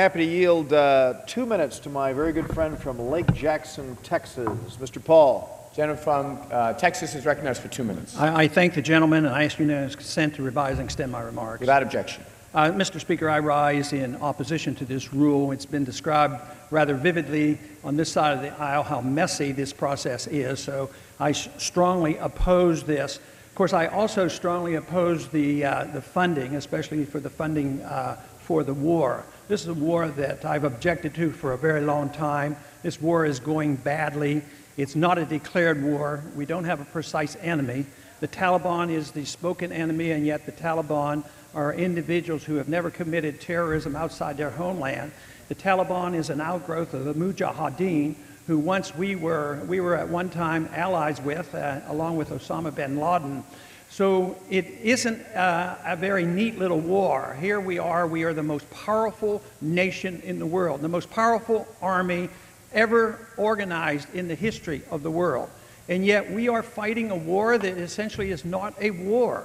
Happy to yield 2 minutes to my very good friend from Lake Jackson, Texas, Mr. Paul. Gentleman from Texas is recognized for 2 minutes. I thank the gentleman, and I ask unanimous consent to revise and extend my remarks. Without objection. Mr. Speaker, I rise in opposition to this rule. It's been described rather vividly on this side of the aisle how messy this process is, so I strongly oppose this. Of course, I also strongly oppose the funding, especially for the funding for the war. This is a war that I've objected to for a very long time. This war is going badly. It's not a declared war. We don't have a precise enemy. The Taliban is the spoken enemy, and yet the Taliban are individuals who have never committed terrorism outside their homeland. The Taliban is an outgrowth of the Mujahideen, who once we were at one time allies with, along with Osama bin Laden. So it isn't a very neat little war. Here we are the most powerful nation in the world, the most powerful army ever organized in the history of the world. And yet we are fighting a war that essentially is not a war.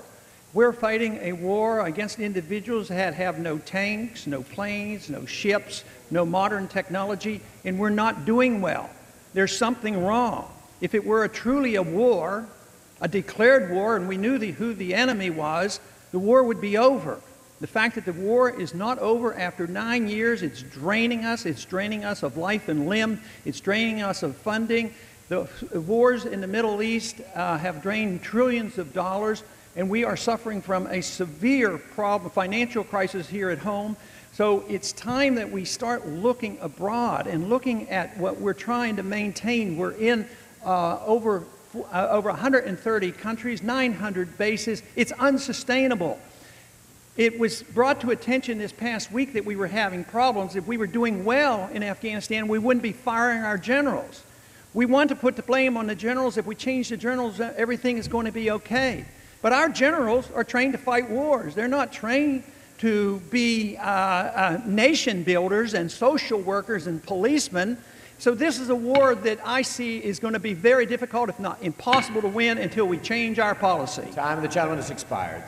We're fighting a war against individuals that have no tanks, no planes, no ships, no modern technology, and we're not doing well. There's something wrong. If it were truly a war, a declared war, and we knew who the enemy was, the war would be over. The fact that the war is not over after 9 years, it's draining us of life and limb, it's draining us of funding. The wars in the Middle East have drained trillions of dollars, and we are suffering from a severe financial crisis here at home. So it's time that we start looking abroad and looking at what we're trying to maintain. We're in over 130 countries, 900 bases. It's unsustainable. It was brought to attention this past week that we were having problems. If we were doing well in Afghanistan, we wouldn't be firing our generals. We want to put the blame on the generals. If we change the generals, everything is going to be okay. But our generals are trained to fight wars. They're not trained to be nation builders and social workers and policemen. So this is a war that I see is going to be very difficult, if not impossible, to win until we change our policy. Time of the gentleman has expired.